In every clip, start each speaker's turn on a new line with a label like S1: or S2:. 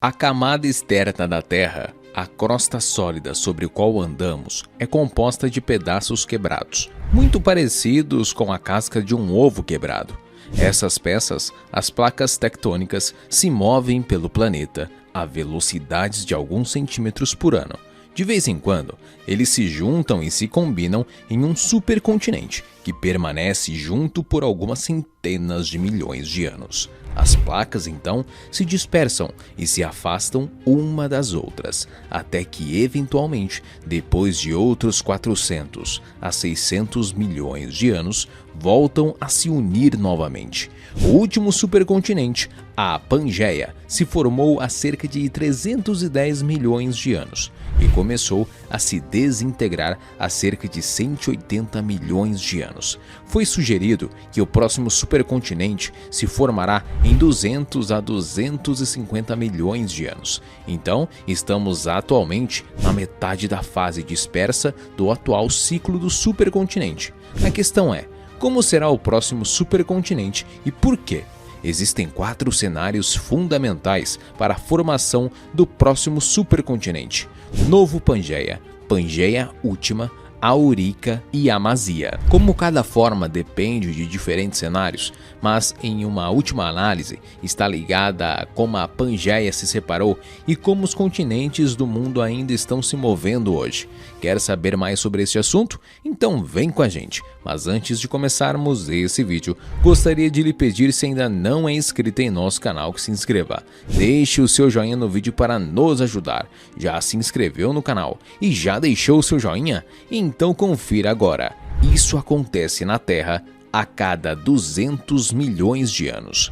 S1: A camada externa da Terra, a crosta sólida sobre a qual andamos, é composta de pedaços quebrados, muito parecidos com a casca de um ovo quebrado. Essas peças, as placas tectônicas, se movem pelo planeta a velocidades de alguns centímetros por ano. De vez em quando, eles se juntam e se combinam em um supercontinente que permanece junto por algumas centenas de milhões de anos. As placas, então, se dispersam e se afastam uma das outras, até que, eventualmente, depois de outros 400 a 600 milhões de anos, voltam a se unir novamente. O último supercontinente, a Pangeia, se formou há cerca de 310 milhões de anos e começou a se desintegrar há cerca de 180 milhões de anos. Foi sugerido que o próximo supercontinente se formará em 200 a 250 milhões de anos. Então, estamos atualmente na metade da fase dispersa do atual ciclo do supercontinente. A questão é: como será o próximo supercontinente e por quê? Existem 4 cenários fundamentais para a formação do próximo supercontinente: Novo Pangeia, Pangeia Última, Aurica e Amazia. Como cada forma depende de diferentes cenários, mas em uma última análise está ligada a como a Pangeia se separou e como os continentes do mundo ainda estão se movendo hoje. Quer saber mais sobre esse assunto? Então vem com a gente! Mas antes de começarmos esse vídeo, gostaria de lhe pedir, se ainda não é inscrito em nosso canal, que se inscreva. Deixe o seu joinha no vídeo para nos ajudar. Já se inscreveu no canal e já deixou o seu joinha? Então confira agora. Isso acontece na Terra a cada 200 milhões de anos.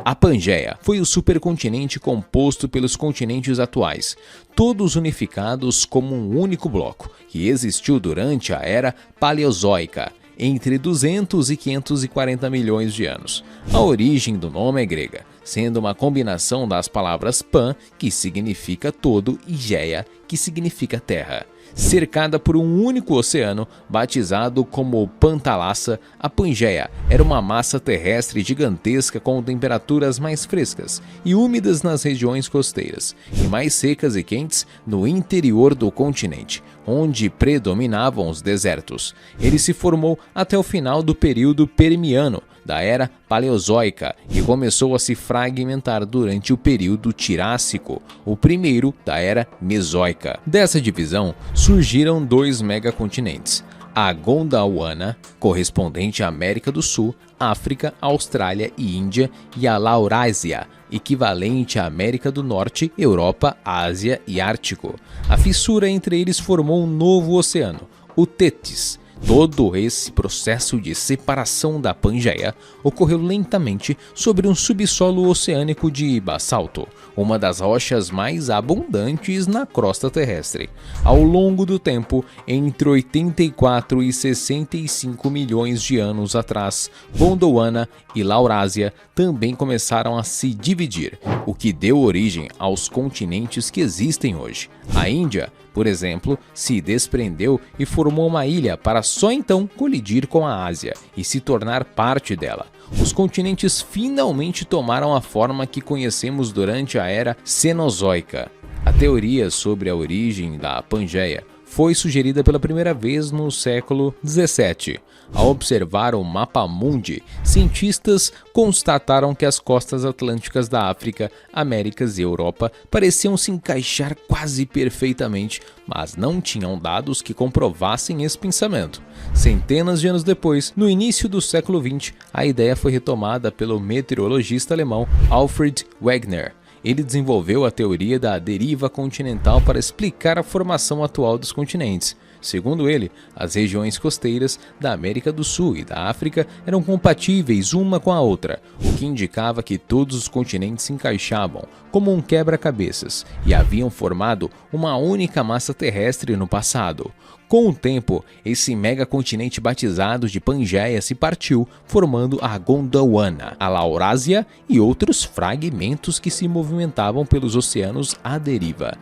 S1: A Pangeia foi o supercontinente composto pelos continentes atuais, todos unificados como um único bloco, que existiu durante a Era Paleozoica, entre 200 e 540 milhões de anos. A origem do nome é grega, sendo uma combinação das palavras pan, que significa todo, e geia, que significa terra. Cercada por um único oceano, batizado como Pantalassa, a Pangeia era uma massa terrestre gigantesca com temperaturas mais frescas e úmidas nas regiões costeiras, e mais secas e quentes no interior do continente, onde predominavam os desertos. Ele se formou até o final do período Permiano, da Era Paleozoica, e começou a se fragmentar durante o período Tirássico, o primeiro da Era Mesoica. Dessa divisão surgiram 2 megacontinentes: a Gondwana, correspondente à América do Sul, África, Austrália e Índia, e a Laurásia, equivalente à América do Norte, Europa, Ásia e Ártico. A fissura entre eles formou um novo oceano, o Tétis. Todo esse processo de separação da Pangeia ocorreu lentamente sobre um subsolo oceânico de basalto, uma das rochas mais abundantes na crosta terrestre. Ao longo do tempo, entre 84 e 65 milhões de anos atrás, Gondwana e Laurásia também começaram a se dividir, o que deu origem aos continentes que existem hoje. A Índia, por exemplo, se desprendeu e formou uma ilha para só então colidir com a Ásia e se tornar parte dela. Os continentes finalmente tomaram a forma que conhecemos durante a Era Cenozoica. A teoria sobre a origem da Pangeia foi sugerida pela primeira vez no século XVII. Ao observar o mapa mundi, cientistas constataram que as costas atlânticas da África, Américas e Europa pareciam se encaixar quase perfeitamente, mas não tinham dados que comprovassem esse pensamento. Centenas de anos depois, no início do século XX, a ideia foi retomada pelo meteorologista alemão Alfred Wegener. Ele desenvolveu a teoria da deriva continental para explicar a formação atual dos continentes. Segundo ele, as regiões costeiras da América do Sul e da África eram compatíveis uma com a outra, o que indicava que todos os continentes se encaixavam como um quebra-cabeças e haviam formado uma única massa terrestre no passado. Com o tempo, esse megacontinente batizado de Pangeia se partiu, formando a Gondwana, a Laurásia e outros fragmentos que se movimentavam pelos oceanos à deriva.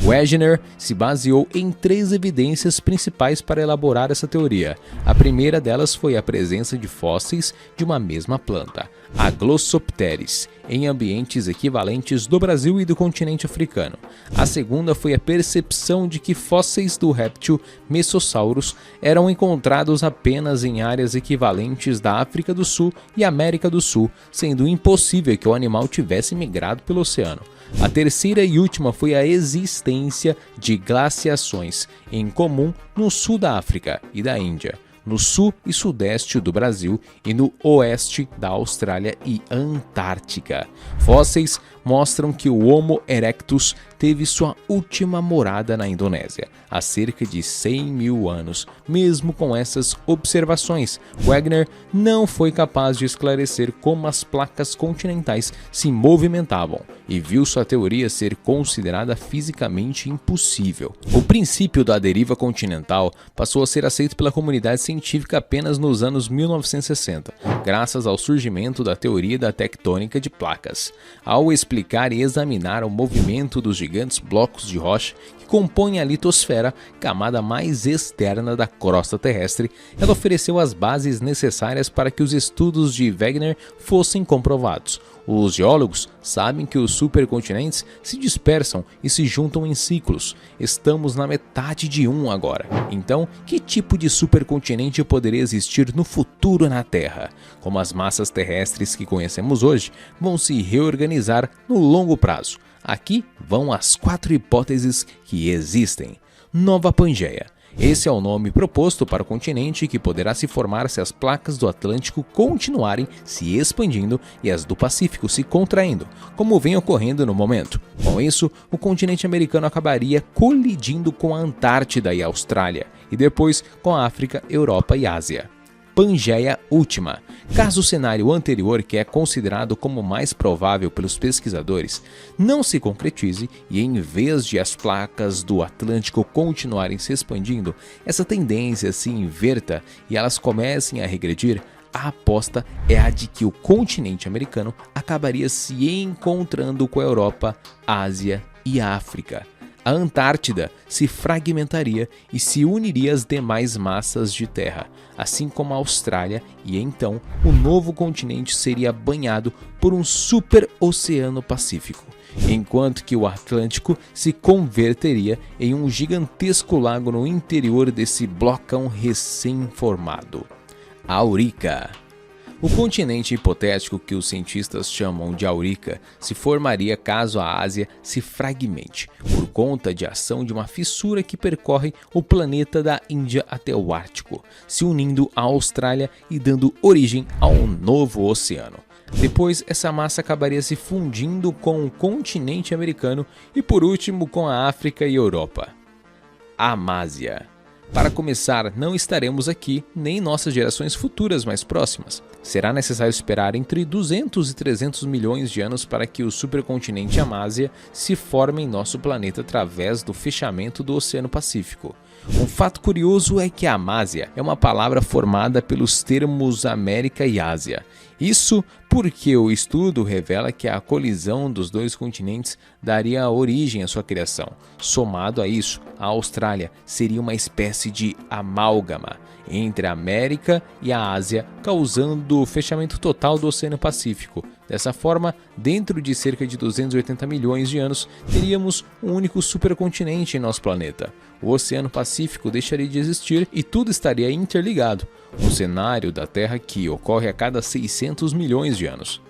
S1: Wegener se baseou em 3 evidências principais para elaborar essa teoria. A primeira delas foi a presença de fósseis de uma mesma planta, a Glossopteris, em ambientes equivalentes do Brasil e do continente africano. A segunda foi a percepção de que fósseis do réptil Mesosaurus eram encontrados apenas em áreas equivalentes da África do Sul e América do Sul, sendo impossível que o animal tivesse migrado pelo oceano. A terceira e última foi a existência de glaciações em comum no sul da África e da Índia, no sul e sudeste do Brasil e no oeste da Austrália e Antártica. Fósseis mostram que o Homo erectus teve sua última morada na Indonésia há cerca de 100 mil anos. Mesmo com essas observações, Wegener não foi capaz de esclarecer como as placas continentais se movimentavam e viu sua teoria ser considerada fisicamente impossível. O princípio da deriva continental passou a ser aceito pela comunidade científica apenas nos anos 1960, graças ao surgimento da teoria da tectônica de placas. Ao explicar e examinar o movimento dos gigantes blocos de rocha que compõem a litosfera, camada mais externa da crosta terrestre, ela ofereceu as bases necessárias para que os estudos de Wegener fossem comprovados. Os geólogos sabem que os supercontinentes se dispersam e se juntam em ciclos. Estamos na metade de um agora. Então, que tipo de supercontinente poderia existir no futuro na Terra? Como as massas terrestres que conhecemos hoje vão se reorganizar no longo prazo? Aqui vão as 4 hipóteses que existem. Nova Pangeia. Esse é o nome proposto para o continente que poderá se formar se as placas do Atlântico continuarem se expandindo e as do Pacífico se contraindo, como vem ocorrendo no momento. Com isso, o continente americano acabaria colidindo com a Antártida e a Austrália, e depois com a África, Europa e Ásia. Pangeia última. Caso o cenário anterior, que é considerado como mais provável pelos pesquisadores, não se concretize e em vez de as placas do Atlântico continuarem se expandindo, essa tendência se inverta e elas comecem a regredir, a aposta é a de que o continente americano acabaria se encontrando com a Europa, Ásia e África. A Antártida se fragmentaria e se uniria às demais massas de terra, assim como a Austrália, e então o novo continente seria banhado por um super oceano Pacífico, enquanto que o Atlântico se converteria em um gigantesco lago no interior desse blocão recém-formado. Aurica. O continente hipotético que os cientistas chamam de Aurica se formaria caso a Ásia se fragmente, por conta de ação de uma fissura que percorre o planeta da Índia até o Ártico, se unindo à Austrália e dando origem a um novo oceano. Depois, essa massa acabaria se fundindo com o continente americano e, por último, com a África e Europa. Amásia. Para começar, não estaremos aqui, nem nossas gerações futuras mais próximas. Será necessário esperar entre 200 e 300 milhões de anos para que o supercontinente Amásia se forme em nosso planeta através do fechamento do Oceano Pacífico. Um fato curioso é que Amásia é uma palavra formada pelos termos América e Ásia. Isso porque o estudo revela que a colisão dos dois continentes daria origem à sua criação. Somado a isso, a Austrália seria uma espécie de amálgama entre a América e a Ásia, causando o fechamento total do Oceano Pacífico. Dessa forma, dentro de cerca de 280 milhões de anos, teríamos um único supercontinente em nosso planeta. O Oceano Pacífico deixaria de existir e tudo estaria interligado, um cenário da Terra que ocorre a cada 600 milhões de anos.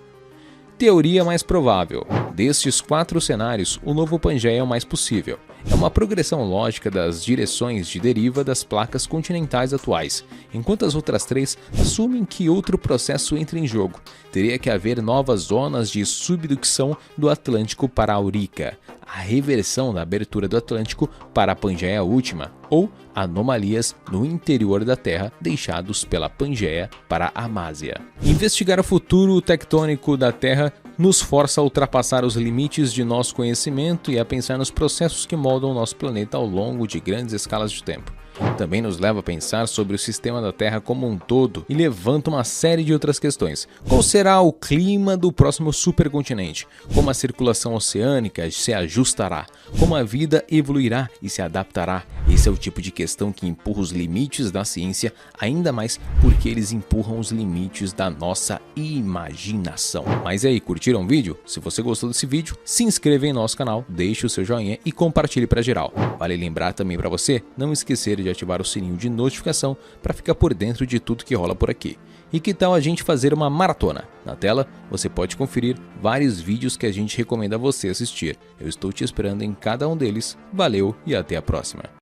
S1: Teoria mais provável. Destes 4 cenários, o novo Pangeia é o mais possível. É uma progressão lógica das direções de deriva das placas continentais atuais, enquanto as outras 3 assumem que outro processo entra em jogo. Teria que haver novas zonas de subducção do Atlântico para a Aurica, a reversão da abertura do Atlântico para a Pangeia última, ou anomalias no interior da Terra deixados pela Pangeia para a Amásia. Investigar o futuro tectônico da Terra nos força a ultrapassar os limites de nosso conhecimento e a pensar nos processos que moldam nosso planeta ao longo de grandes escalas de tempo. Também nos leva a pensar sobre o sistema da Terra como um todo e levanta uma série de outras questões. Qual será o clima do próximo supercontinente? Como a circulação oceânica se ajustará? Como a vida evoluirá e se adaptará? Esse é o tipo de questão que empurra os limites da ciência, ainda mais porque eles empurram os limites da nossa imaginação. Mas e aí, curtiram o vídeo? Se você gostou desse vídeo, se inscreva em nosso canal, deixe o seu joinha e compartilhe para geral. Vale lembrar também para você não esquecer de ativar o sininho de notificação para ficar por dentro de tudo que rola por aqui. E que tal a gente fazer uma maratona? Na tela você pode conferir vários vídeos que a gente recomenda a você assistir. Eu estou te esperando em cada um deles. Valeu e até a próxima.